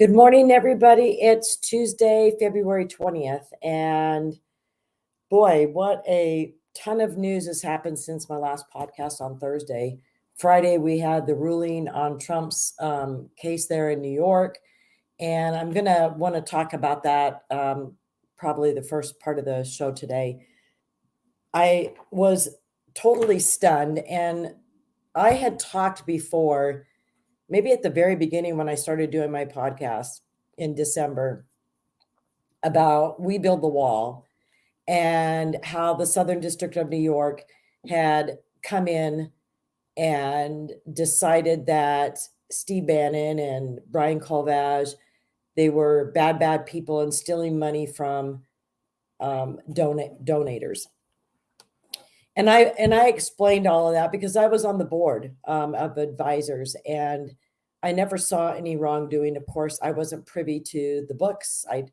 Good morning, everybody. It's Tuesday, February 20th. And boy, what a ton of news has happened since my last podcast on Thursday. Friday, we had the ruling on Trump's case there in New York. And I'm going to want to talk about that probably the first part of the show today. I was totally stunned. And I had talked before, maybe at the very beginning when I started doing my podcast in December, about We Build the Wall and how the Southern District of New York had come in and decided that Steve Bannon and Brian Colvage, they were bad people and stealing money from donators. And I explained all of that because I was on the board of advisors, and I never saw any wrongdoing. Of course, I wasn't privy to the books. I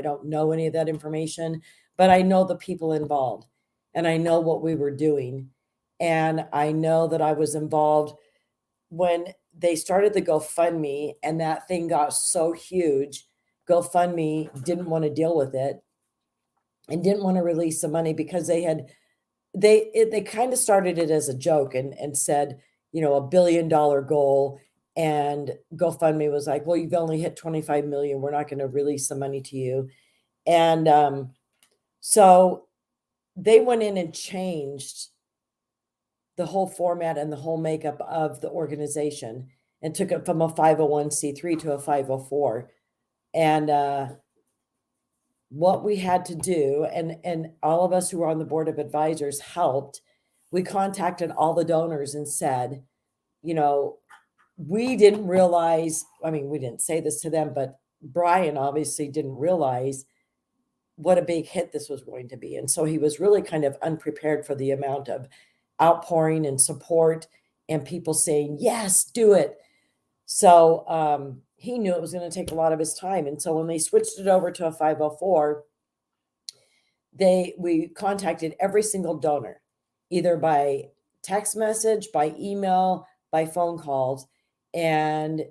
don't know any of that information, but I know the people involved, and I know what we were doing, and I know that I was involved when they started the GoFundMe, and that thing got so huge. GoFundMe didn't want to deal with it and didn't want to release the money because they kind of started it as a joke and said, $1 billion goal. And GoFundMe was like, well, you've only hit 25 million. We're not going to release the money to you. And so they went in and changed the whole format and the whole makeup of the organization and took it from a 501c3 to a 504. And what we had to do, and all of us who were on the board of advisors helped. We contacted all the donors and said, we didn't realize, we didn't say this to them, but Brian obviously didn't realize what a big hit this was going to be. And so he was really kind of unprepared for the amount of outpouring and support and people saying, yes, do it. So he knew it was going to take a lot of his time. And so when they switched it over to a 504, we contacted every single donor, either by text message, by email, by phone calls. And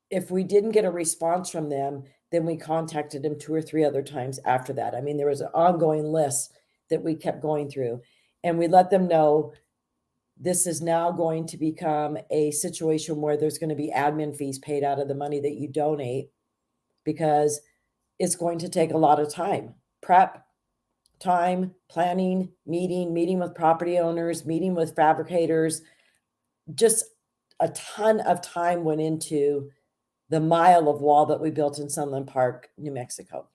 if we didn't get a response from them, then we contacted them 2 or 3 other times after that. There was an ongoing list that we kept going through, and we let them know this is now going to become a situation where there's going to be admin fees paid out of the money that you donate, because it's going to take a lot of time. Prep time, planning, meeting with property owners, meeting with fabricators. Just a ton of time went into the mile of wall that we built in Sunland Park, New Mexico,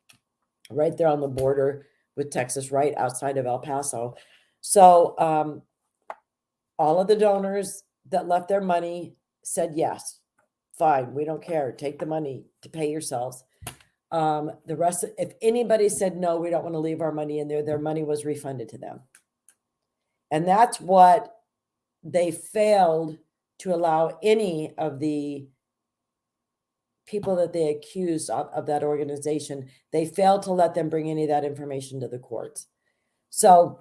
right there on the border with Texas, right outside of El Paso. So all of the donors that left their money said, yes, fine, we don't care. Take the money to pay yourselves. The rest, if anybody said, no, we don't want to leave our money in there, their money was refunded to them. And that's what they failed to allow any of the people that they accused of that organization. They failed to let them bring any of that information to the courts. So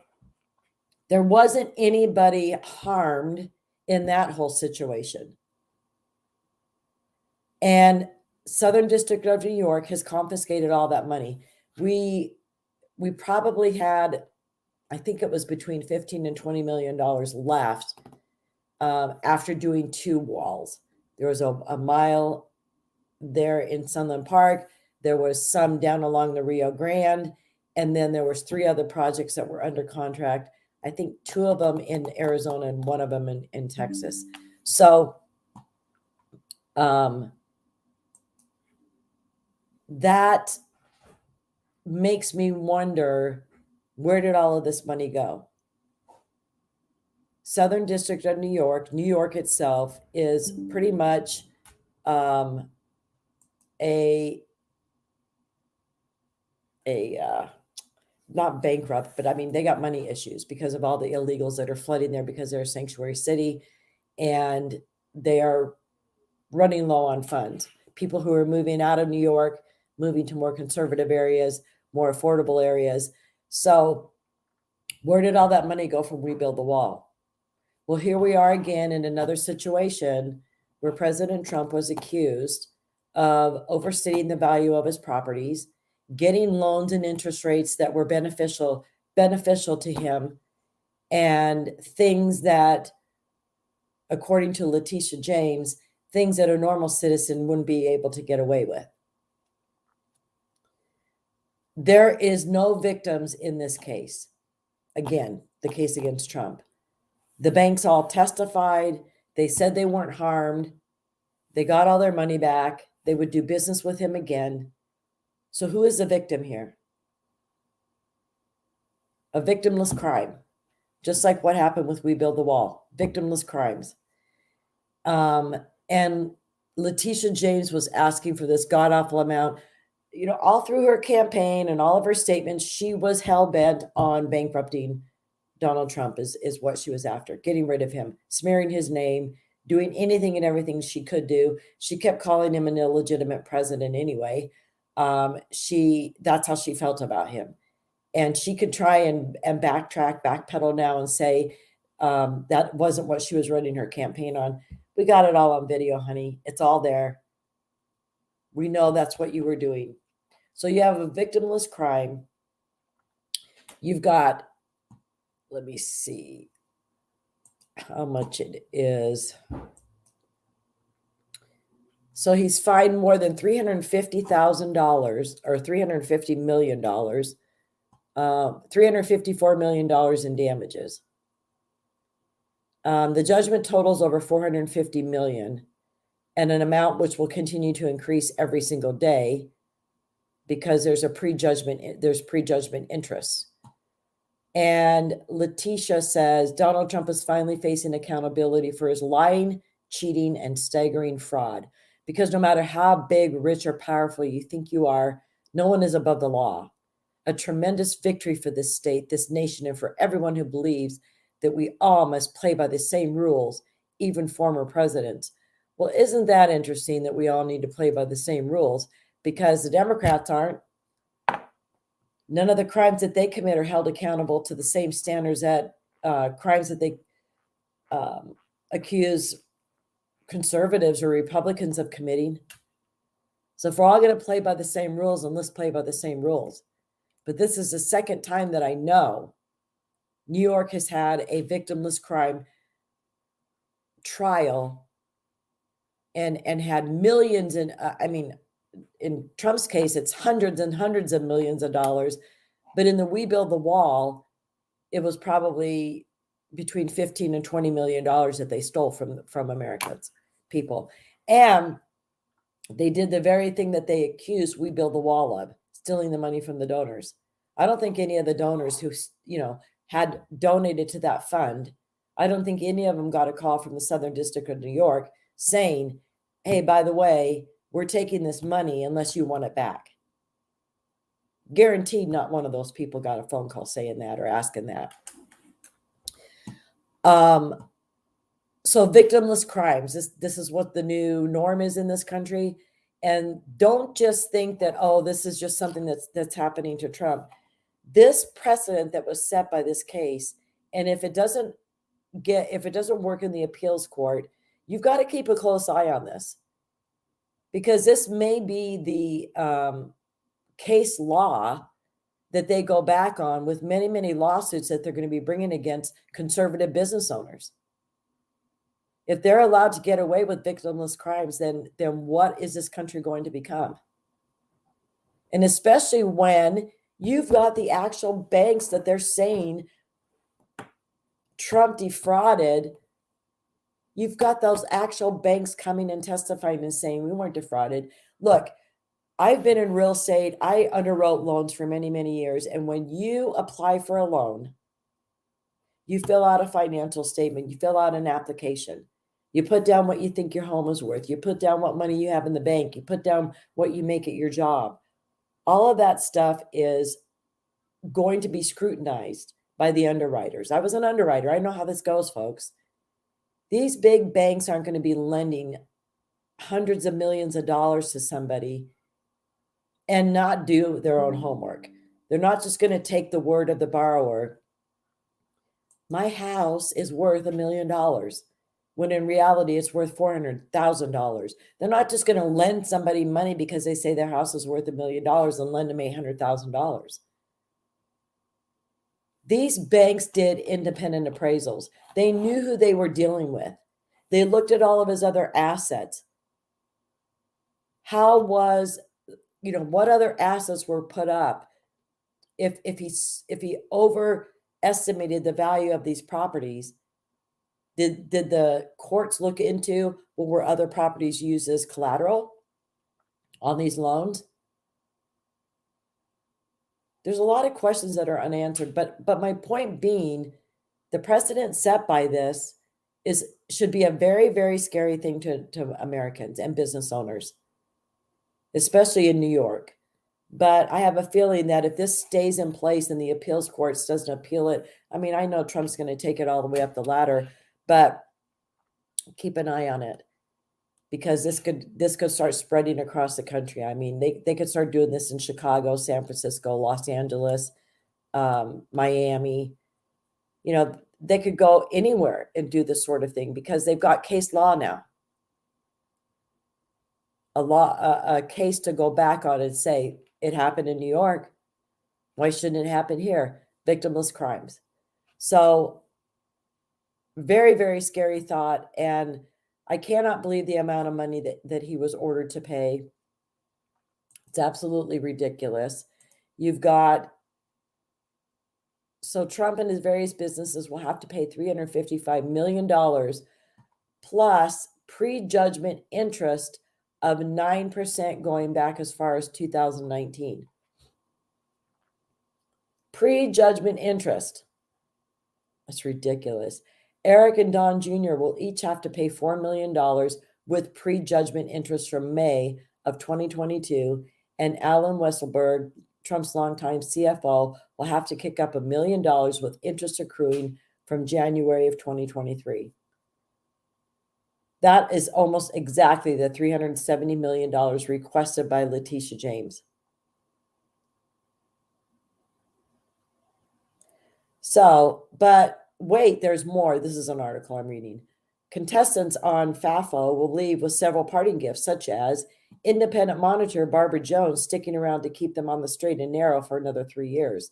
there wasn't anybody harmed in that whole situation. And Southern District of New York has confiscated all that money. We probably had, I think it was between $15 and $20 million left after doing 2 walls. There was a mile there in Sunland Park. There was some down along the Rio Grande. And then there was 3 other projects that were under contract. I think 2 of them in Arizona and 1 of them in Texas. So that makes me wonder, where did all of this money go? Southern District of New York itself is pretty much not bankrupt, but they got money issues because of all the illegals that are flooding there, because they're a sanctuary city and they are running low on funds. People who are moving out of New York, moving to more conservative areas, more affordable areas. So where did all that money go from Rebuild the Wall? Well, here we are again in another situation where President Trump was accused of overstating the value of his properties, getting loans and interest rates that were beneficial to him, and things that, according to Letitia James, things that a normal citizen wouldn't be able to get away with. There is no victims in this case. Again, the case against Trump. The banks all testified. They said they weren't harmed. They got all their money back. They would do business with him again. So who is the victim here? A victimless crime. Just like what happened with We Build the Wall. Victimless crimes. And Letitia James was asking for this god-awful amount. You know, all through her campaign and all of her statements, she was hell-bent on bankrupting Donald Trump is what she was after, getting rid of him, smearing his name, doing anything and everything she could do. She kept calling him an illegitimate president anyway. That's how she felt about him. And she could try and backpedal now and say that wasn't what she was running her campaign on. We got it all on video, honey. It's all there. We know that's what you were doing. So you have a victimless crime. You've got, let me see how much it is. So he's fined more than $350,000 or $350 million, $354 million in damages. The judgment totals over $450 million, and an amount which will continue to increase every single day because there's prejudgment interest. And Letitia says Donald Trump is finally facing accountability for his lying, cheating, and staggering fraud. Because no matter how big, rich, or powerful you think you are, no one is above the law. A tremendous victory for this state, this nation, and for everyone who believes that we all must play by the same rules, even former presidents. Well, isn't that interesting that we all need to play by the same rules? Because the Democrats aren't. None of the crimes that they commit are held accountable to the same standards that crimes that they accuse conservatives or Republicans of committing. So if we're all going to play by the same rules, then let's play by the same rules. But this is the second time that I know New York has had a victimless crime trial and had millions in, in Trump's case, it's hundreds and hundreds of millions of dollars. But in the We Build the Wall, it was probably between $15 and $20 million that they stole from Americans, people. And they did the very thing that they accused We Build the Wall of, stealing the money from the donors. I don't think any of the donors who, had donated to that fund, I don't think any of them got a call from the Southern District of New York saying, hey, by the way, we're taking this money unless you want it back. Guaranteed not one of those people got a phone call saying that or asking that. So victimless crimes, this is what the new norm is in this country. And don't just think that, oh, this is just something that's happening to Trump. This precedent that was set by this case, and if it doesn't work in the appeals court, you've got to keep a close eye on this, because this may be the case law that they go back on with many, many lawsuits that they're going to be bringing against conservative business owners. If they're allowed to get away with victimless crimes, then what is this country going to become? And especially when you've got the actual banks that they're saying Trump defrauded. You've got those actual banks coming and testifying and saying we weren't defrauded. Look, I've been in real estate. I underwrote loans for many, many years. And when you apply for a loan, you fill out a financial statement, you fill out an application. You put down what you think your home is worth. You put down what money you have in the bank. You put down what you make at your job. All of that stuff is going to be scrutinized by the underwriters. I was an underwriter. I know how this goes, folks. These big banks aren't going to be lending hundreds of millions of dollars to somebody and not do their own homework. They're not just going to take the word of the borrower. My house is worth $1 million. when in reality it's worth $400,000. They're not just going to lend somebody money because they say their house is worth $1 million and lend them $800,000. These banks did independent appraisals. They knew who they were dealing with. They looked at all of his other assets. How was, what other assets were put up? If he overestimated the value of these properties, did the courts look into, well, were other properties used as collateral on these loans? There's a lot of questions that are unanswered, but my point being, the precedent set by this should be a very, very scary thing to Americans and business owners, especially in New York. But I have a feeling that if this stays in place and the appeals courts doesn't appeal it, I mean, I know Trump's going to take it all the way up the ladder, but keep an eye on it, because this could start spreading across the country. I mean, they could start doing this in Chicago, San Francisco, Los Angeles, Miami. They could go anywhere and do this sort of thing because they've got case law now. A case to go back on and say it happened in New York. Why shouldn't it happen here? Victimless crimes. So very, very scary thought. And I cannot believe the amount of money that he was ordered to pay. It's absolutely ridiculous. So Trump and his various businesses will have to pay $355 million plus prejudgment interest of 9% going back as far as 2019. Prejudgment interest. That's ridiculous. Eric and Don Jr. will each have to pay $4 million with prejudgment interest from May of 2022, and Alan Weisselberg, Trump's longtime CFO, will have to kick up $1 million with interest accruing from January of 2023. That is almost exactly the $370 million requested by Letitia James. So, but wait, there's more. This is an article I'm reading. Contestants on FAFO will leave with several parting gifts, such as independent monitor Barbara Jones sticking around to keep them on the straight and narrow for another 3 years.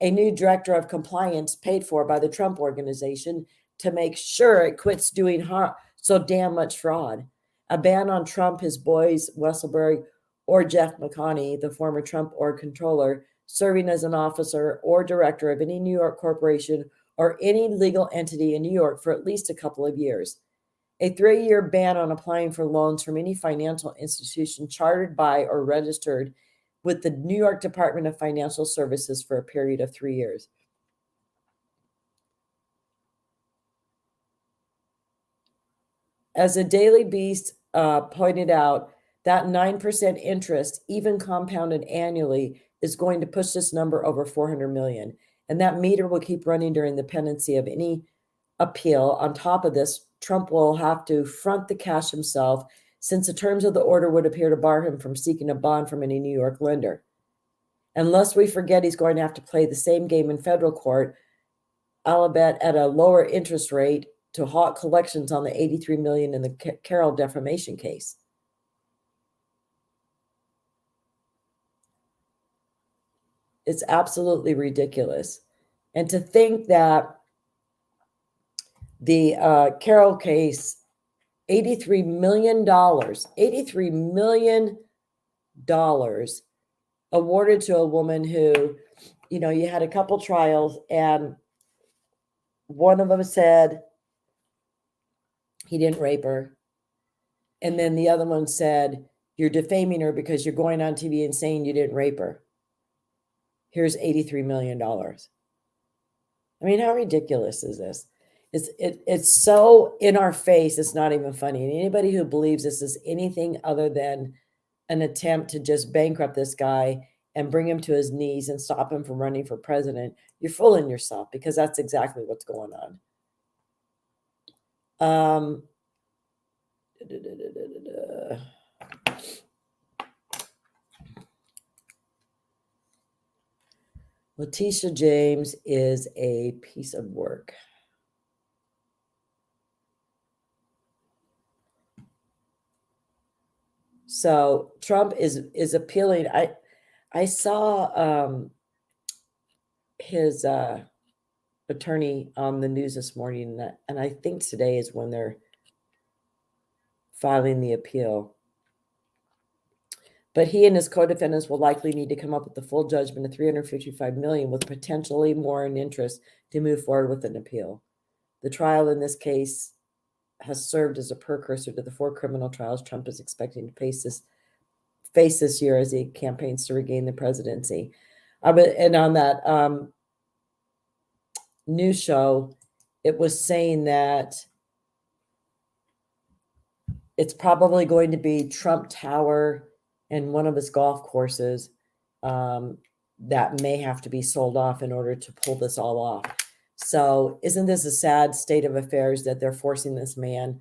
A new director of compliance paid for by the Trump organization to make sure it quits doing so damn much fraud. A ban on Trump, his boys, Weisselberg, or Jeff McConney, the former Trump org controller, serving as an officer or director of any New York corporation or any legal entity in New York for at least a couple of years. A 3-year ban on applying for loans from any financial institution chartered by or registered with the New York Department of Financial Services for a period of 3 years. As the Daily Beast pointed out, that 9% interest, even compounded annually, is going to push this number over 400 million. And that meter will keep running during the pendency of any appeal. On top of this, Trump will have to front the cash himself, since the terms of the order would appear to bar him from seeking a bond from any New York lender. Unless we forget he's going to have to play the same game in federal court, I'll bet at a lower interest rate, to halt collections on the $83 million in the Carroll defamation case. It's absolutely ridiculous. And to think that the Carroll case, $83 million awarded to a woman who, you had a couple trials, and one of them said he didn't rape her. And then the other one said, you're defaming her because you're going on TV and saying you didn't rape her. Here's $83 million. I mean, how ridiculous is this? It's so in our face, it's not even funny. And anybody who believes this is anything other than an attempt to just bankrupt this guy and bring him to his knees and stop him from running for president, you're fooling yourself, because that's exactly what's going on. Letitia James is a piece of work. So Trump is appealing. I saw his attorney on the news this morning, and I think today is when they're filing the appeal. But he and his co-defendants will likely need to come up with the full judgment of $355 million, with potentially more in interest to move forward with an appeal. The trial in this case has served as a precursor to the 4 criminal trials Trump is expecting to face this year as he campaigns to regain the presidency. And on that news show, it was saying that it's probably going to be Trump Tower and one of his golf courses that may have to be sold off in order to pull this all off. So isn't this a sad state of affairs that they're forcing this man,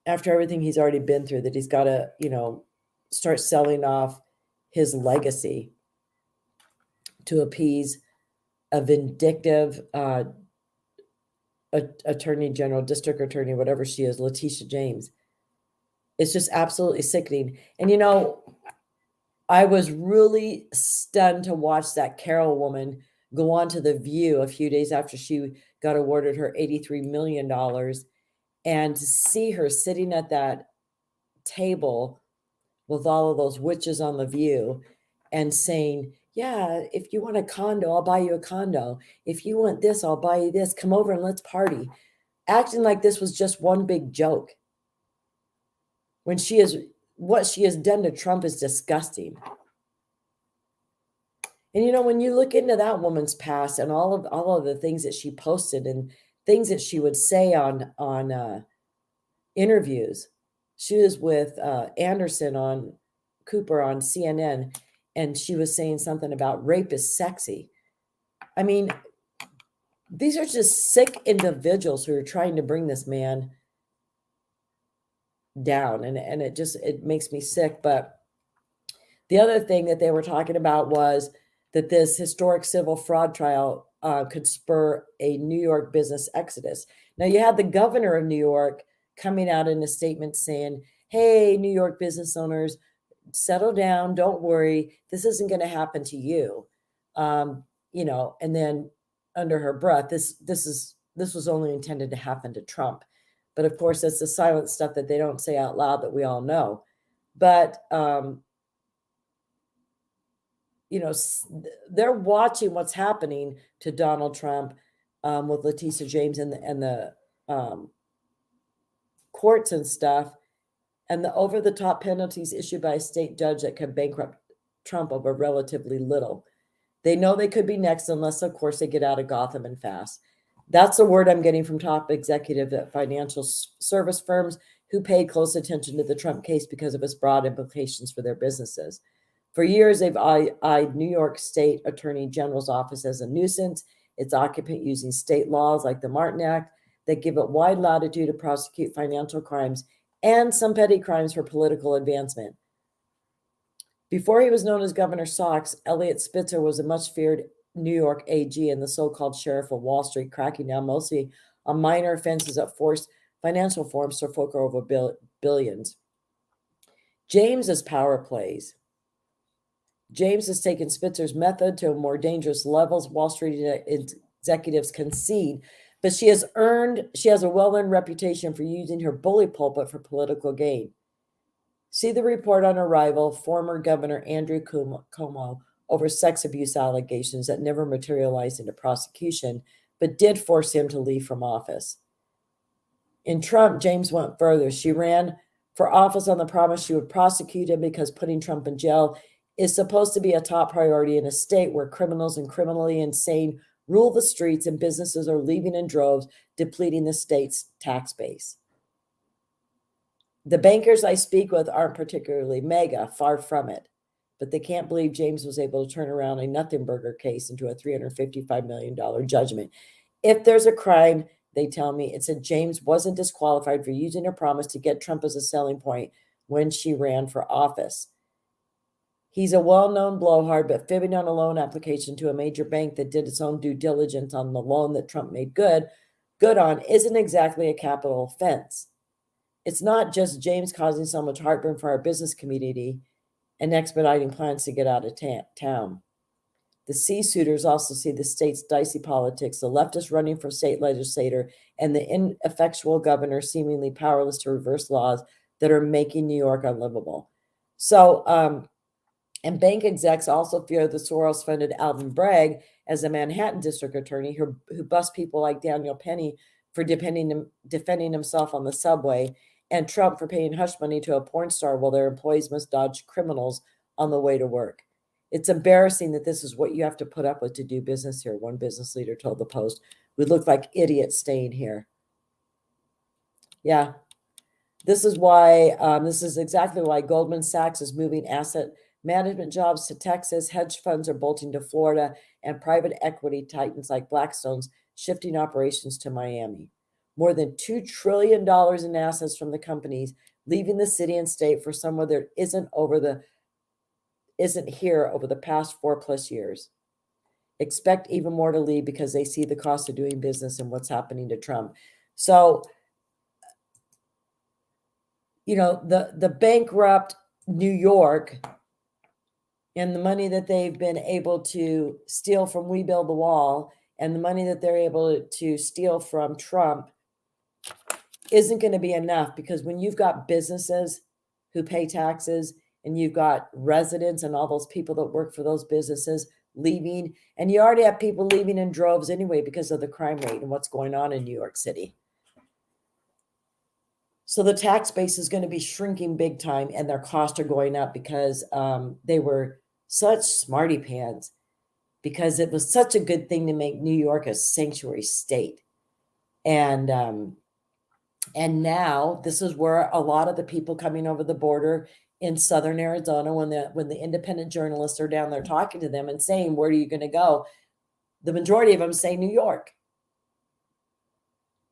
after everything he's already been through, that he's got to, start selling off his legacy to appease a vindictive attorney general, district attorney, whatever she is, Letitia James. It's just absolutely sickening. And, I was really stunned to watch that Carol woman go on to The View a few days after she got awarded her $83 million, and to see her sitting at that table with all of those witches on The View and saying, yeah, if you want a condo, I'll buy you a condo. If you want this, I'll buy you this. Come over and let's party. Acting like this was just one big joke. When what she has done to Trump is disgusting. And when you look into that woman's past and all of the things that she posted and things that she would say on interviews. She was with Anderson on Cooper on CNN, and she was saying something about rape is sexy. I mean, these are just sick individuals who are trying to bring this man down, and it makes me sick. But the other thing that they were talking about was that this historic civil fraud trial could spur a New York business exodus. Now, you had the governor of New York coming out in a statement saying, hey, New York business owners, settle down, don't worry, this isn't going to happen to you. And then under her breath, this was only intended to happen to Trump. But of course, that's the silent stuff that they don't say out loud that we all know. But they're watching what's happening to Donald Trump with Letitia James and the courts and stuff, and the over-the-top penalties issued by a state judge that could bankrupt Trump over relatively little. They know they could be next unless, of course, they get out of Gotham and fast. That's the word I'm getting from top executives at financial service firms who paid close attention to the Trump case because of its broad implications for their businesses. For years, they've eyed New York State Attorney General's office as a nuisance, its occupant using state laws like the Martin Act that give it wide latitude to prosecute financial crimes and some petty crimes for political advancement. Before he was known as Governor Sox, Eliot Spitzer was a much feared New York AG and the so-called sheriff of Wall Street, cracking down mostly on minor offenses that forced financial firms to fork over billions. James's power plays. James has taken Spitzer's method to more dangerous levels. Wall Street executives concede, but she has a well-earned reputation for using her bully pulpit for political gain. See the report on her rival, former Governor Andrew Cuomo, over sex abuse allegations that never materialized into prosecution, but did force him to leave from office. In Trump, James went further. She ran for office on the promise she would prosecute him because putting Trump in jail is supposed to be a top priority in a state where criminals and criminally insane rule the streets and businesses are leaving in droves, depleting the state's tax base. The bankers I speak with aren't particularly mega, far from it, but they can't believe James was able to turn around a nothing burger case into a $355 million judgment. If there's a crime, they tell me, it's that James wasn't disqualified for using her promise to get Trump as a selling point when she ran for office. He's a well-known blowhard, but fibbing on a loan application to a major bank that did its own due diligence on the loan that Trump made good on isn't exactly a capital offense. it's not just James causing so much heartburn for our business community and expediting plans to get out of town. The C-suiters also see the state's dicey politics, the leftists running for state legislator, and the ineffectual governor seemingly powerless to reverse laws that are making New York unlivable. So, and bank execs also fear the Soros-funded Alvin Bragg as a Manhattan district attorney who busts people like Daniel Penny for defending himself on the subway, and Trump for paying hush money to a porn star while their employees must dodge criminals on the way to work. It's embarrassing that this is what you have to put up with to do business here, one business leader told the Post. We look like idiots staying here. Yeah. This is exactly why Goldman Sachs is moving asset management jobs to Texas, hedge funds are bolting to Florida, and private equity titans like Blackstone's shifting operations to Miami. More than $2 trillion in assets from the companies leaving the city and state for somewhere that isn't here over the past 4+ years. Expect even more to leave because they see the cost of doing business and what's happening to Trump. So, the bankrupt New York and the money that they've been able to steal from We Build the Wall and the money that they're able to steal from Trump isn't going to be enough, because when you've got businesses who pay taxes and you've got residents and all those people that work for those businesses leaving, and you already have people leaving in droves anyway because of the crime rate and what's going on in New York City. So the tax base is going to be shrinking big time, and their costs are going up because they were such smarty pants, because it was such a good thing to make New York a sanctuary state. And now this is where a lot of the people coming over the border in southern Arizona, when the independent journalists are down there talking to them and saying, where are you going to go? The majority of them say New York.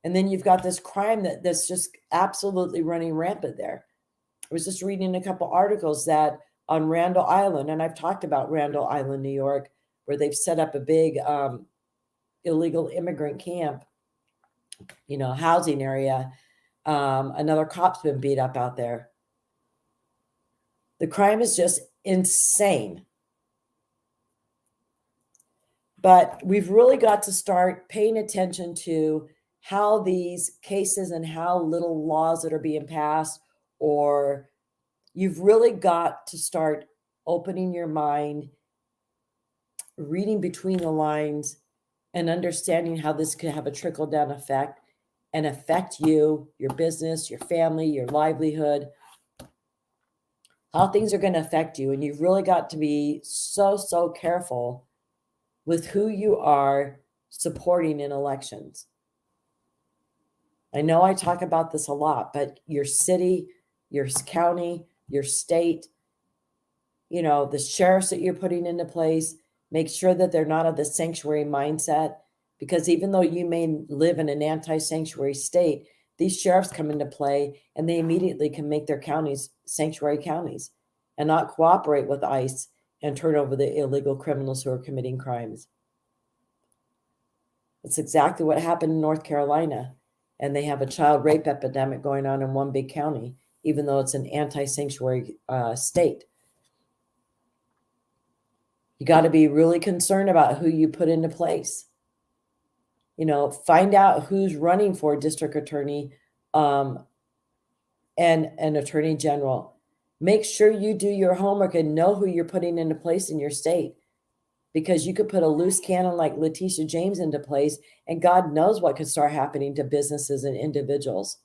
And then you've got this crime that's just absolutely running rampant there. I was just reading a couple articles that on Randall Island, and I've talked about Randall Island, New York, where they've set up a big illegal immigrant camp, housing area. Another cop's been beat up out there. The crime is just insane. But we've really got to start paying attention to how these cases and how little laws that are being passed, or you've really got to start opening your mind, reading between the lines, and understanding how this could have a trickle-down effect and affect you, your business, your family, your livelihood, how things are going to affect you. And you've really got to be so, so careful with who you are supporting in elections. I know I talk about this a lot, but your city, your county, your state, the sheriffs that you're putting into place, make sure that they're not of the sanctuary mindset, because even though you may live in an anti-sanctuary state, these sheriffs come into play and they immediately can make their counties sanctuary counties and not cooperate with ICE and turn over the illegal criminals who are committing crimes. That's exactly what happened in North Carolina. And they have a child rape epidemic going on in one big county, even though it's an anti-sanctuary state. You got to be really concerned about who you put into place. Find out who's running for district attorney and an attorney general. Make sure you do your homework and know who you're putting into place in your state, because you could put a loose cannon like Letitia James into place, and God knows what could start happening to businesses and individuals.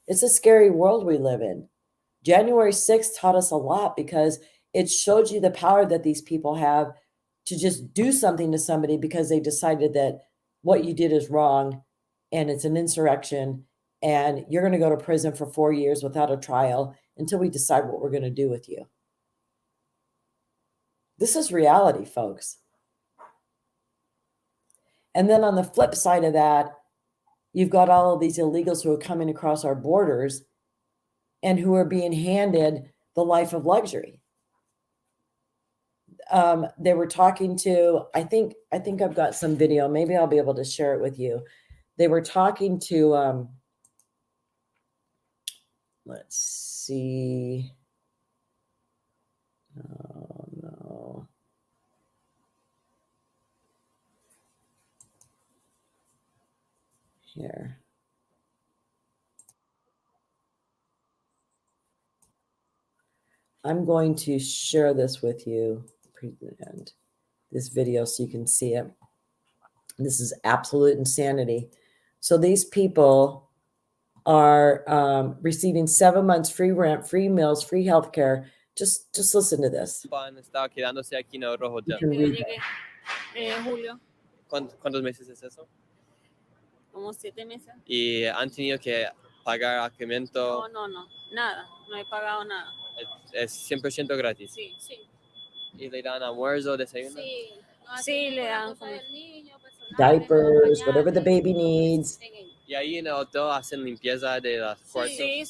It's a scary world we live in. January 6th taught us a lot, because it showed you the power that these people have to just do something to somebody because they decided that what you did is wrong and it's an insurrection and you're going to go to prison for 4 years without a trial until we decide what we're going to do with you. This is reality, folks. And then on the flip side of that, you've got all of these illegals who are coming across our borders and who are being handed the life of luxury. They were talking to, I think I've got some video. Maybe I'll be able to share it with you. They were talking to Let's see. Oh, no. Here. I'm going to share this with you, and this video, so you can see it. This is absolute insanity. So these people are receiving 7 months free rent, free meals, free healthcare. Just listen to this. Han estado quedándose aquí en Oro You Hotel. can Yo read llegué julio, ¿Cuántos meses es eso? como 7 meses. ¿Y han tenido que pagar alojamiento? No, nada, no he pagado nada. Es 100% gratis. Sí, sí. ¿Y le dan almuerzo, desayuno? Sí, sí le dan como diapers, whatever the baby needs, Y ahí en el hotel hacen limpieza de las cuartos. Sí,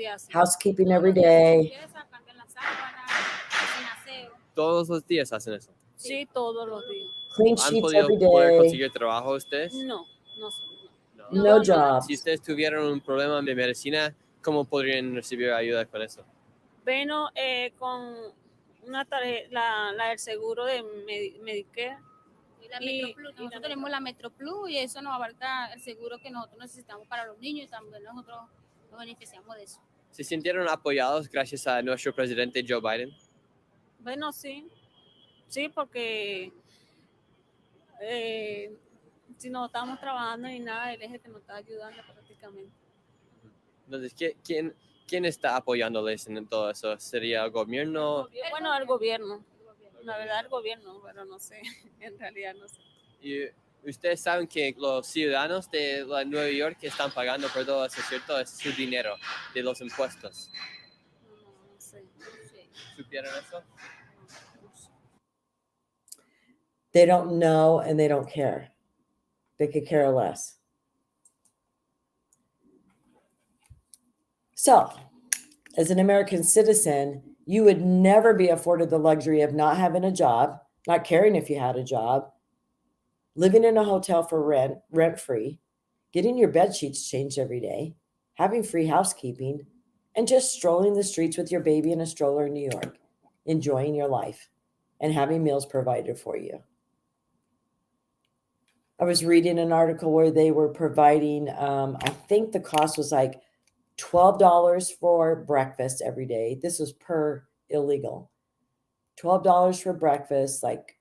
así. housekeeping every day. Cambian las sábanas, hacen aseo. Todos los días hacen eso. Sí, todos los días. Clean ¿Han sheets podido every poder day. conseguir trabajo ustedes? No. No jobs. Si ustedes tuvieran un problema de medicina, ¿cómo podrían recibir ayuda con eso? Bueno, con una tarjeta, la del seguro de Medicare. Y la MetroPlus. Nosotros tenemos la MetroPlus y eso nos abarca el seguro que nosotros necesitamos para los niños y también nosotros nos beneficiamos de eso. ¿Se sintieron apoyados gracias a nuestro presidente Joe Biden? Bueno, sí, porque si no estamos trabajando ni nada, él es el que nos está ayudando prácticamente. Entonces, ¿quién está apoyándoles en todo eso? ¿Sería el gobierno? Bueno, el gobierno. La verdad, el gobierno, pero no sé, en realidad no sé. Y ustedes saben que los ciudadanos de Nueva York que están pagando por todo eso, ¿cierto? Es su dinero, de los impuestos. No sé. ¿Supieron eso? They don't know and they don't care. They could care less. So, as an American citizen, you would never be afforded the luxury of not having a job, not caring if you had a job, living in a hotel for rent-free, getting your bed sheets changed every day, having free housekeeping, and just strolling the streets with your baby in a stroller in New York, enjoying your life and having meals provided for you. I was reading an article where they were providing, I think the cost was like $12 for breakfast every day. This was per illegal. $12 for breakfast, like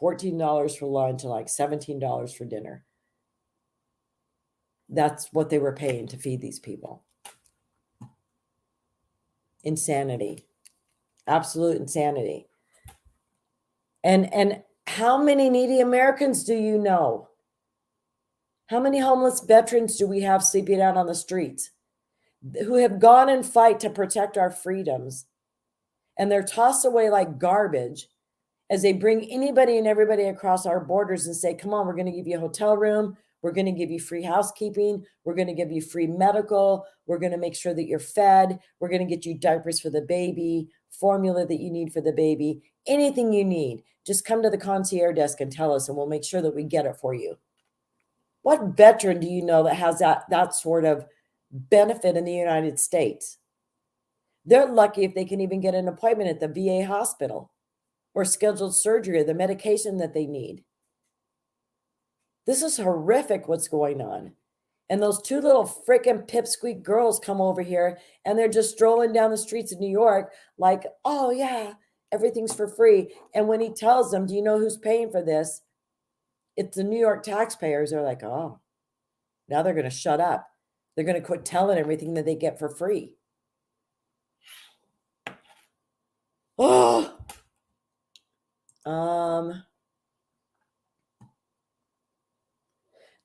$14 for lunch, and like $17 for dinner. That's what they were paying to feed these people. Insanity. Absolute insanity. And how many needy Americans do you know? How many homeless veterans do we have sleeping out on the streets who have gone and fight to protect our freedoms? And they're tossed away like garbage as they bring anybody and everybody across our borders and say, come on, we're going to give you a hotel room. We're going to give you free housekeeping. We're going to give you free medical. We're going to make sure that you're fed. We're going to get you diapers for the baby, formula that you need for the baby, anything you need. Just come to the concierge desk and tell us, and we'll make sure that we get it for you. What veteran do you know that has that sort of benefit in the United States? They're lucky if they can even get an appointment at the VA hospital or scheduled surgery or the medication that they need. This is horrific what's going on. And those two little freaking pipsqueak girls come over here and they're just strolling down the streets of New York like, oh yeah, everything's for free. And when he tells them, do you know who's paying for this? It's the New York taxpayers. They're like, oh, now they're going to shut up. They're going to quit telling everything that they get for free. Oh,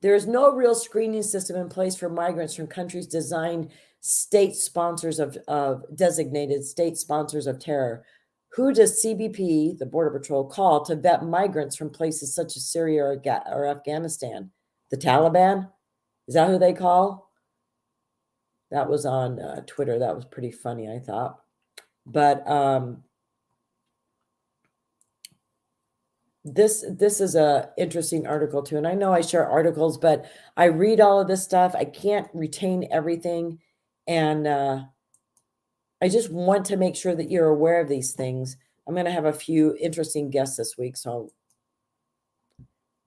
there is no real screening system in place for migrants from countries designated state sponsors of terror. Who does CBP, the Border Patrol, call to vet migrants from places such as Syria or Afghanistan? The Taliban? Is that who they call? That was on Twitter. That was pretty funny, I thought. But this is a interesting article too. And I know I share articles, but I read all of this stuff. I can't retain everything. And I just want to make sure that you're aware of these things. I'm going to have a few interesting guests this week, so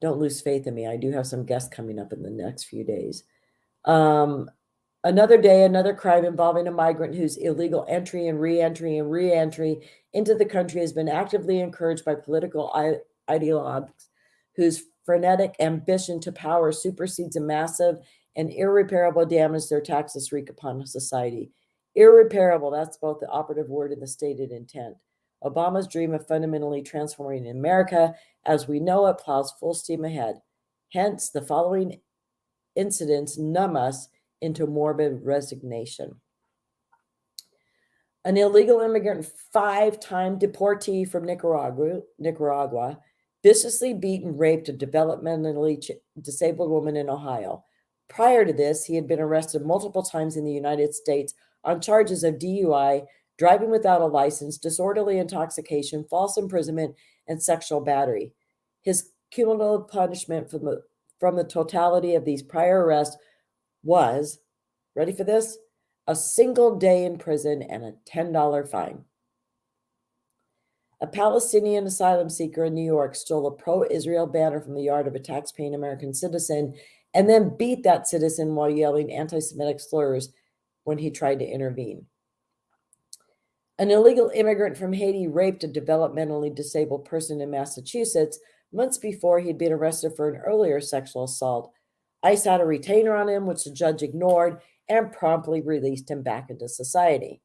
don't lose faith in me. I do have some guests coming up in the next few days. Another day, another crime involving a migrant whose illegal entry and re-entry into the country has been actively encouraged by political ideologues whose frenetic ambition to power supersedes a massive and irreparable damage their taxes wreak upon society. Irreparable, that's both the operative word and the stated intent. Obama's dream of fundamentally transforming America as we know it plows full steam ahead. Hence, the following incidents numb us into morbid resignation. An illegal immigrant, 5-time deportee from Nicaragua, viciously beat and raped a developmentally disabled woman in Ohio. Prior to this, he had been arrested multiple times in the United States on charges of DUI, driving without a license, disorderly intoxication, false imprisonment, and sexual battery. His cumulative punishment from the totality of these prior arrests was, ready for this, a single day in prison and a $10 fine. A Palestinian asylum seeker in New York stole a pro-Israel banner from the yard of a tax-paying American citizen and then beat that citizen while yelling anti-Semitic slurs when he tried to intervene. An illegal immigrant from Haiti raped a developmentally disabled person in Massachusetts months before he'd been arrested for an earlier sexual assault. ICE had a retainer on him, which the judge ignored and promptly released him back into society.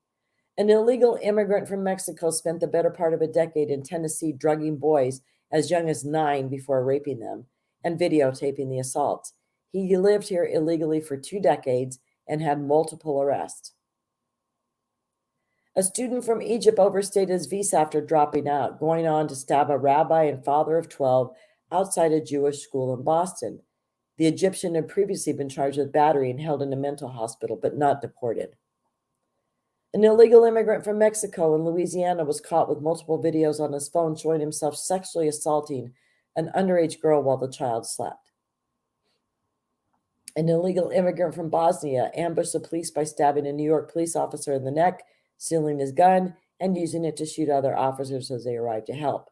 An illegal immigrant from Mexico spent the better part of a decade in Tennessee drugging boys as young as 9 before raping them and videotaping the assaults. He lived here illegally for 2 decades and had multiple arrests. A student from Egypt overstayed his visa after dropping out, going on to stab a rabbi and father of 12 outside a Jewish school in Boston. The Egyptian had previously been charged with battery and held in a mental hospital, but not deported. An illegal immigrant from Mexico in Louisiana was caught with multiple videos on his phone showing himself sexually assaulting an underage girl while the child slept. An illegal immigrant from Bosnia ambushed the police by stabbing a New York police officer in the neck, stealing his gun, and using it to shoot other officers as they arrived to help.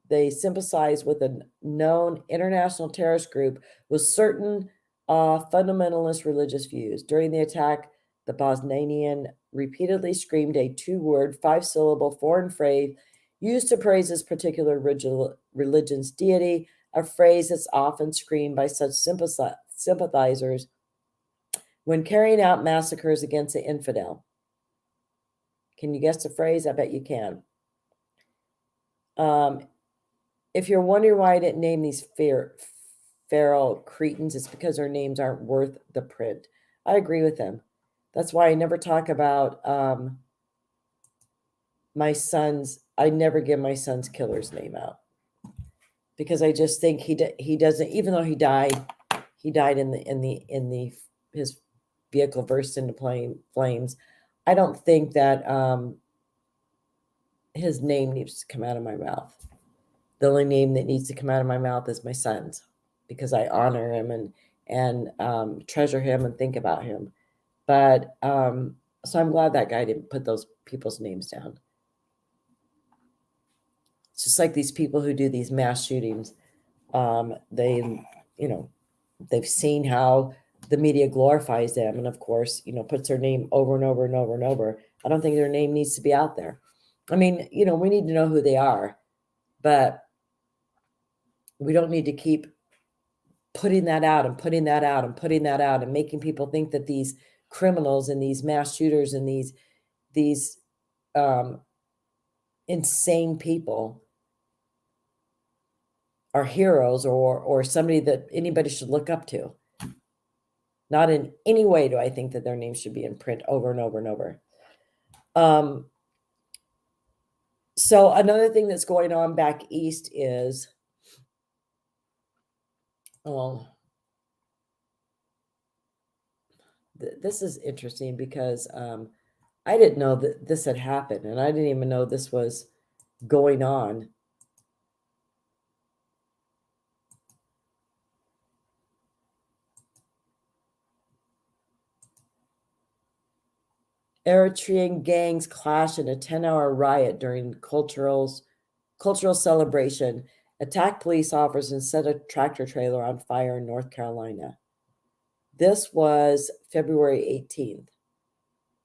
They sympathized with a known international terrorist group with certain fundamentalist religious views. During the attack, the Bosnian repeatedly screamed a 2-word, 5-syllable foreign phrase used to praise his particular religion's deity, a phrase that's often screamed by such sympathizers when carrying out massacres against the infidel. Can you guess the phrase? I bet you can. If you're wondering why I didn't name these feral cretins, it's because their names aren't worth the print. I agree with them. That's why I never talk about my son's. I never give my son's killer's name out because I just think he doesn't. Even though he died in his vehicle burst into flames. I don't think that his name needs to come out of my mouth. The only name that needs to come out of my mouth is my son's, because I honor him and treasure him and think about him. But so I'm glad that guy didn't put those people's names down. It's just like these people who do these mass shootings. They've seen how the media glorifies them, and of course, puts their name over and over and over and over. I don't think their name needs to be out there. I mean, we need to know who they are, but we don't need to keep putting that out and putting that out and putting that out and making people think that these criminals and these mass shooters and these insane people are heroes or somebody that anybody should look up to. Not in any way do I think that their names should be in print over and over and over. So another thing that's going on back east is, this is interesting because I didn't know that this had happened, and I didn't even know this was going on. Eritrean gangs clash in a 10-hour riot during cultural celebration, attack police officers and set a tractor trailer on fire in North Carolina. This was February 18th.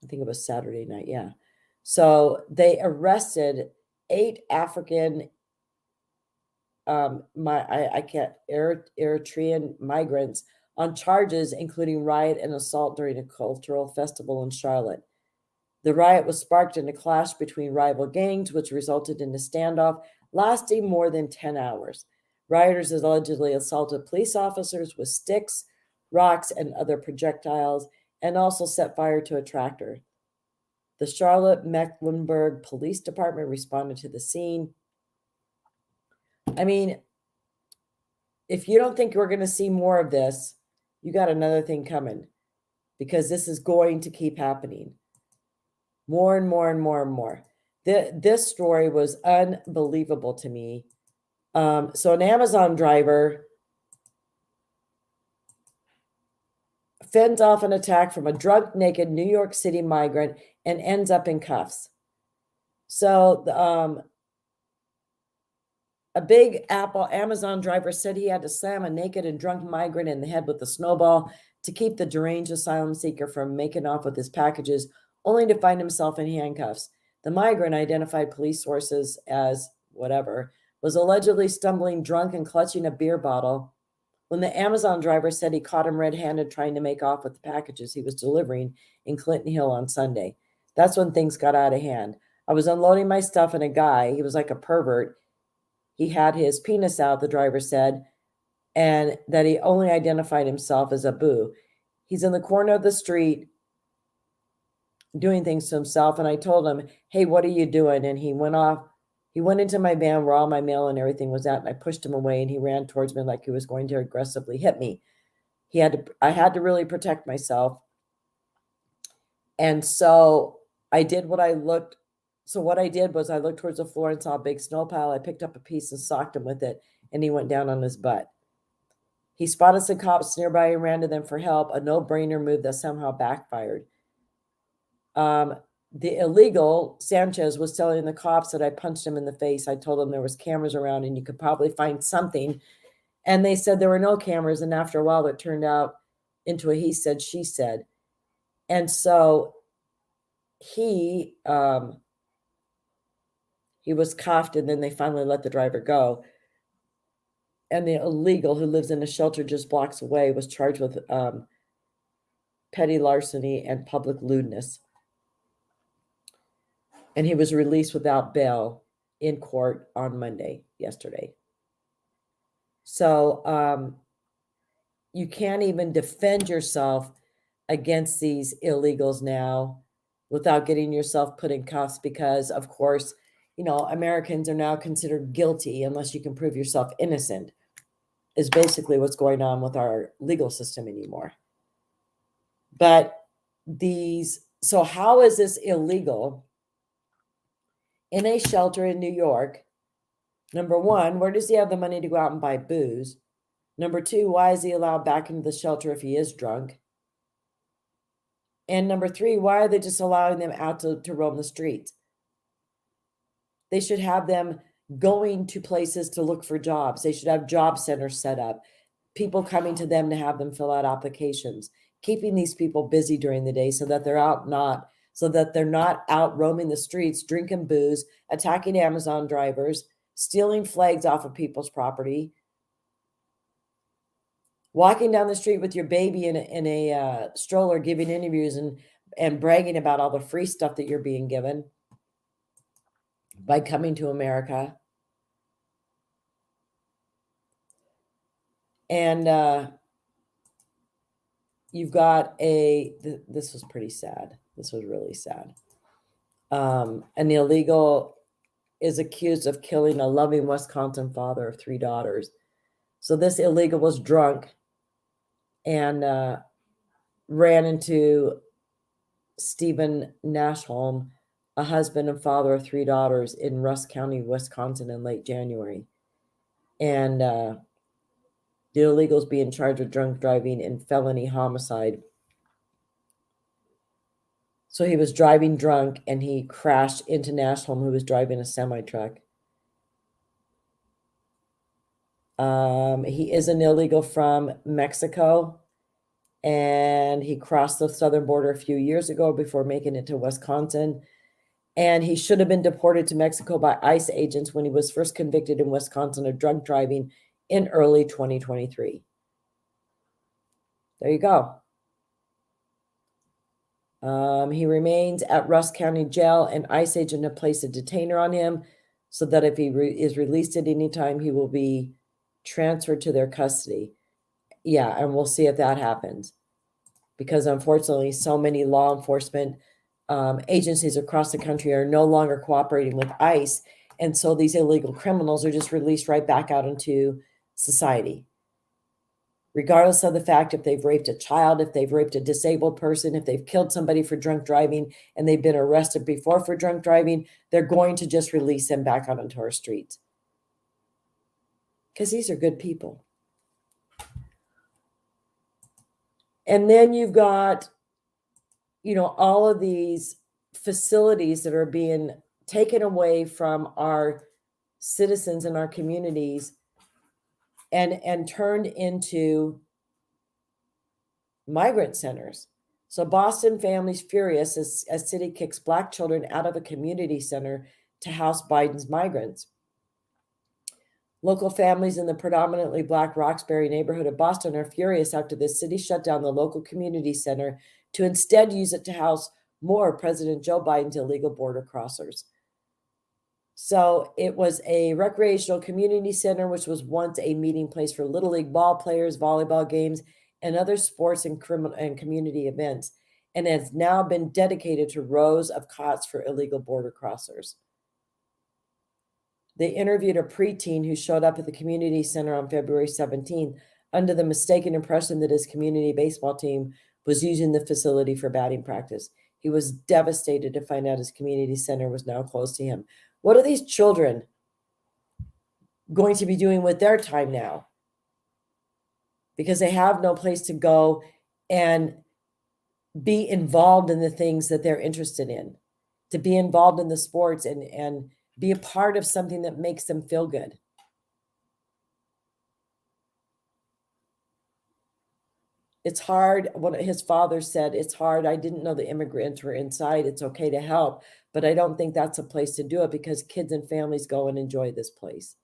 I think it was Saturday night, yeah. So they arrested 8 African Eritrean migrants on charges including riot and assault during a cultural festival in Charlotte. The riot was sparked in a clash between rival gangs, which resulted in a standoff lasting more than 10 hours. Rioters allegedly assaulted police officers with sticks, rocks, and other projectiles, and also set fire to a tractor. The Charlotte-Mecklenburg Police Department responded to the scene. I mean, if you don't think we're going to see more of this, you got another thing coming, because this is going to keep happening. More and more and more and more. This story was unbelievable to me. So an Amazon driver fends off an attack from a drunk, naked New York City migrant and ends up in cuffs. So a big Amazon driver said he had to slam a naked and drunk migrant in the head with a snowball to keep the deranged asylum seeker from making off with his packages, only to find himself in handcuffs. The migrant, identified police sources as whatever, was allegedly stumbling drunk and clutching a beer bottle when the Amazon driver said he caught him red-handed trying to make off with the packages he was delivering in Clinton Hill on Sunday. That's when things got out of hand. I was unloading my stuff and a guy, he was like a pervert. He had his penis out, the driver said, and that he only identified himself as Abu. He's in the corner of the street doing things to himself, and I told him, hey, what are you doing? And he went off. He went into my van where all my mail and everything was at, and I pushed him away, and he ran towards me like he was going to aggressively hit me. I had to really protect myself. And so I did what I looked. So what I did was I looked towards the floor and saw a big snow pile. I picked up a piece and socked him with it, and he went down on his butt. He spotted some cops nearby and ran to them for help, a no-brainer move that somehow backfired. The illegal, Sanchez, was telling the cops that I punched him in the face. I told them there was cameras around and you could probably find something. And they said there were no cameras. And after a while, it turned out into a he said, she said. And so he was cuffed, and then they finally let the driver go. And the illegal, who lives in a shelter just blocks away, was charged with petty larceny and public lewdness. And he was released without bail in court on Monday, yesterday. So you can't even defend yourself against these illegals now without getting yourself put in cuffs, because, of course, Americans are now considered guilty unless you can prove yourself innocent, is basically what's going on with our legal system anymore. But so how is this illegal in a shelter in New York? Number one, where does he have the money to go out and buy booze? Number two, why is he allowed back into the shelter if he is drunk? And number three, why are they just allowing them out to roam the streets? They should have them going to places to look for jobs. They should have job centers set up, people coming to them to have them fill out applications, keeping these people busy during the day so that they're not out roaming the streets, drinking booze, attacking Amazon drivers, stealing flags off of people's property, walking down the street with your baby in a stroller, giving interviews and bragging about all the free stuff that you're being given by coming to America. And you've got this was pretty sad. This was really sad. An illegal is accused of killing a loving Wisconsin father of 3 daughters. So this illegal was drunk and ran into Stephen Nashholm, a husband and father of 3 daughters, in Russ County, Wisconsin in late January. And the illegal's being charged with drunk driving and felony homicide. So he was driving drunk and he crashed into Nashholm, who was driving a semi-truck. He is an illegal from Mexico, and he crossed the southern border a few years ago before making it to Wisconsin. And he should have been deported to Mexico by ICE agents when he was first convicted in Wisconsin of drunk driving in early 2023. There you go. He remains at Rusk County Jail, and ICE agent have placed a detainer on him so that if he is released at any time, he will be transferred to their custody. Yeah, and we'll see if that happens. Because unfortunately, so many law enforcement agencies across the country are no longer cooperating with ICE. And so these illegal criminals are just released right back out into society. Regardless of the fact if they've raped a child, if they've raped a disabled person, if they've killed somebody for drunk driving and they've been arrested before for drunk driving, they're going to just release them back out onto our streets. Because these are good people. And then you've got, all of these facilities that are being taken away from our citizens and our communities and turned into migrant centers. So Boston families furious as city kicks Black children out of a community center to house Biden's migrants. Local families in the predominantly Black Roxbury neighborhood of Boston are furious after the city shut down the local community center to instead use it to house more of President Joe Biden's illegal border crossers. So it was a recreational community center, which was once a meeting place for Little League ball players, volleyball games, and other sports and community events, and has now been dedicated to rows of cots for illegal border crossers. They interviewed a preteen who showed up at the community center on February 17th under the mistaken impression that his community baseball team was using the facility for batting practice. He was devastated to find out his community center was now closed to him. What are these children going to be doing with their time now? Because they have no place to go and be involved in the things that they're interested in, to be involved in the sports and be a part of something that makes them feel good. It's hard. What his father said, it's hard. I didn't know the immigrants were inside. It's okay to help, but I don't think that's a place to do it because kids and families go and enjoy this place.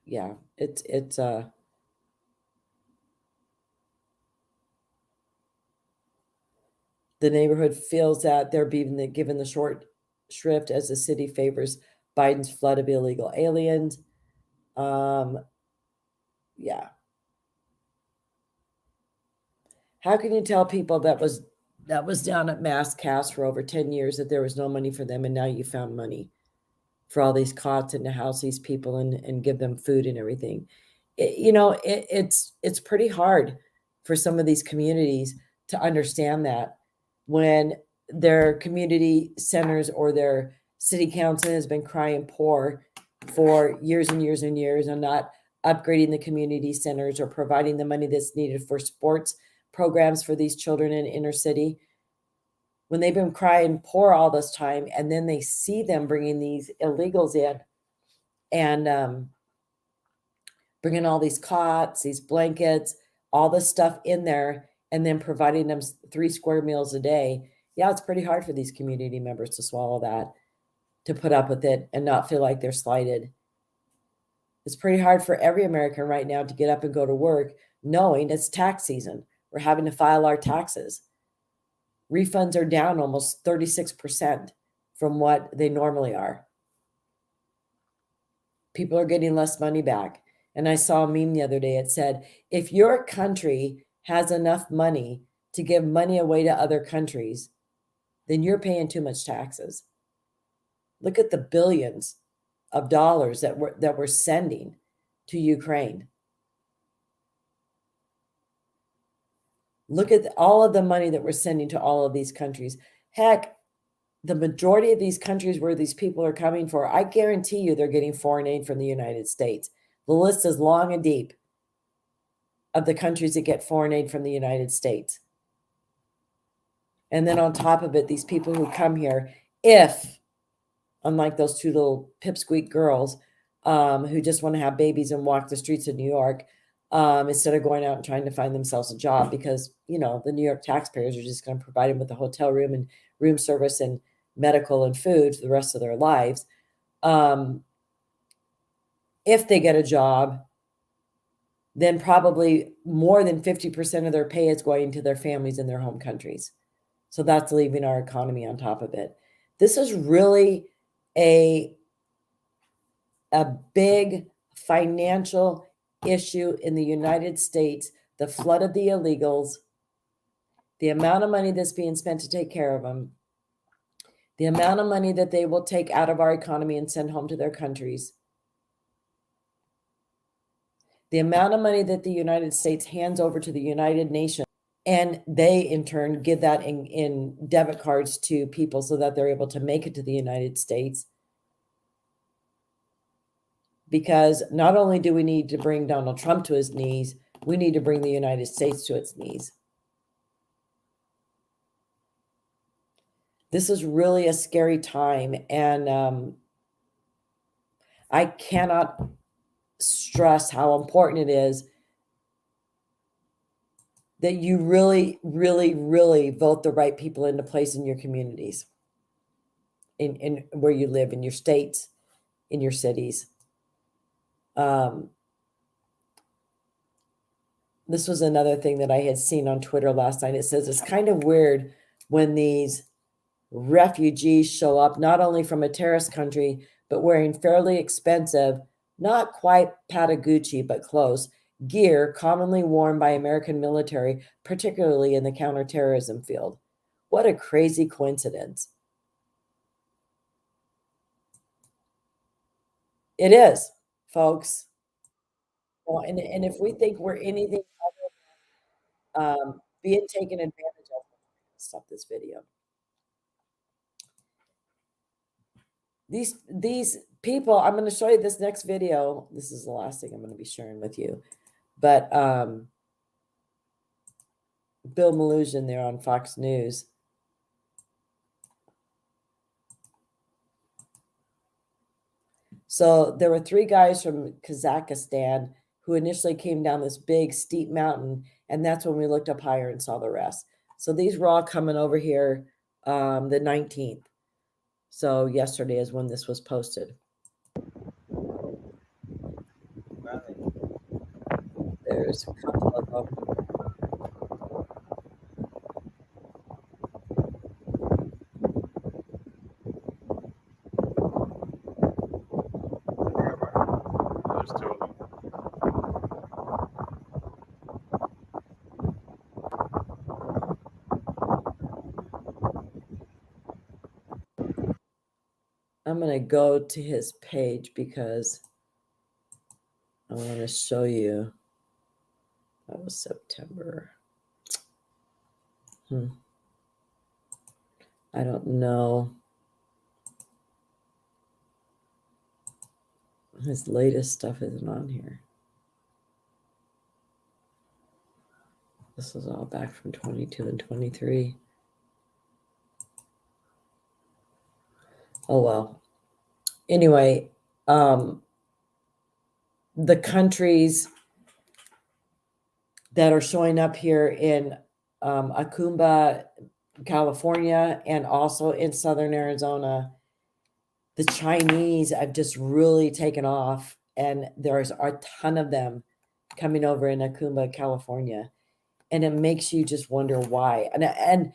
Yeah, it's the neighborhood feels that they're being given the short shrift as the city favors Biden's flood of illegal aliens. Yeah. How can you tell people that was down at Mass Cast for over 10 years that there was no money for them, and now you found money for all these cots and to house these people and give them food and everything? It's pretty hard for some of these communities to understand that when their community centers or their city council has been crying poor for years and years and years and not upgrading the community centers or providing the money that's needed for sports programs for these children in inner city. When they've been crying poor all this time, and then they see them bringing these illegals in and bringing all these cots, these blankets, all this stuff in there, and then providing them 3 square meals a day. Yeah, it's pretty hard for these community members to swallow that, to put up with it and not feel like they're slighted. It's pretty hard for every American right now to get up and go to work knowing it's tax season. We're having to file our taxes. Refunds are down almost 36% from what they normally are. People are getting less money back. And I saw a meme the other day. It said, if your country has enough money to give money away to other countries, then you're paying too much taxes. Look at the billions of dollars that we're sending to Ukraine. Look at all of the money that we're sending to all of these countries. Heck, the majority of these countries where these people are coming for, I guarantee you they're getting foreign aid from the United States. The list is long and deep. of the countries that get foreign aid from the United States. And then on top of it, these people who come here, if, unlike those two little pipsqueak girls who just want to have babies and walk the streets of New York, instead of going out and trying to find themselves a job, because, you know, the New York taxpayers are just going to provide them with a hotel room and room service and medical and food for the rest of their lives. If they get a job, then probably more than 50% of their pay is going to their families in their home countries. So that's leaving our economy on top of it. This is really a big financial issue in the United States. The flood of the illegals, the amount of money that's being spent to take care of them, the amount of money that they will take out of our economy and send home to their countries, the amount of money that the United States hands over to the United Nations, and they in turn give that in debit cards to people so that they're able to make it to the United States. Because not only do we need to bring Donald Trump to his knees, we need to bring the United States to its knees. This is really a scary time, and I cannot stress how important it is that you really, really, really vote the right people into place in your communities, in where you live, in your states, in your cities. This was another thing that I had seen on Twitter last night. It says it's kind of weird when these refugees show up, not only from a terrorist country, but wearing fairly expensive, not quite Patagucci, but close, gear commonly worn by American military, particularly in the counterterrorism field. What a crazy coincidence. It is, folks. Well, and if we think we're anything other than being taken advantage of, stop this video. These people, I'm going to show you this next video. This is the last thing I'm going to be sharing with you. But Bill Maloogian there on Fox News. So there were 3 guys from Kazakhstan who initially came down this big steep mountain, and that's when we looked up higher and saw the rest. So these were all coming over here the 19th. So yesterday is when this was posted. There's a couple of them. There's 2 of them. I'm going to go to his page because I want to show you. That was September. I don't know. His latest stuff isn't on here. This is all back from 22 and 23. Oh, well. Anyway, the countries that are showing up here in Acumba, California, and also in southern Arizona, the Chinese have just really taken off, and there's a ton of them coming over in Acumba, California, and it makes you just wonder why. And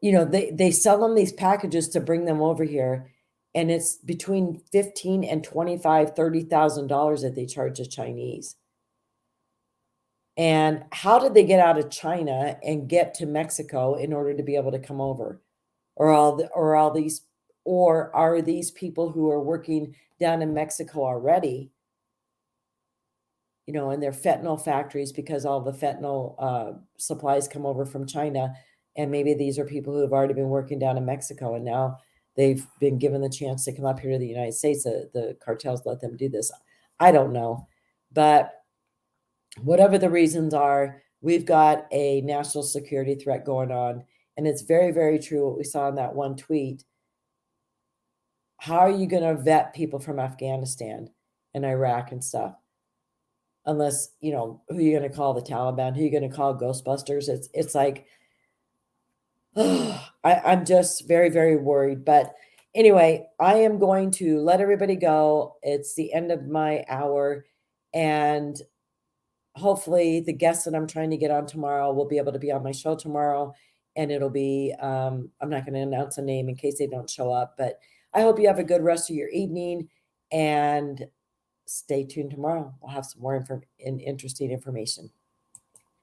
you know, they sell them these packages to bring them over here, and it's between $15,000 and $25,000, $30,000 that they charge the Chinese. And how did they get out of China and get to Mexico in order to be able to come over? Or are these people who are working down in Mexico already, you know, in their fentanyl factories, because all the fentanyl supplies come over from China, and maybe these are people who have already been working down in Mexico, and now they've been given the chance to come up here to the United States. The cartels let them do this. I don't know, but whatever the reasons are, we've got a national security threat going on. And it's very, very true what we saw in that one tweet. How are you going to vet people from Afghanistan and Iraq and stuff? Unless, you know, who are you going to call the Taliban? Who are you going to call Ghostbusters? It's like, I'm just very, very worried. But anyway, I am going to let everybody go. It's the end of my hour. And hopefully the guests that I'm trying to get on tomorrow will be able to be on my show tomorrow. And it'll be, I'm not going to announce a name in case they don't show up. But I hope you have a good rest of your evening. And stay tuned tomorrow. We'll have some more interesting information.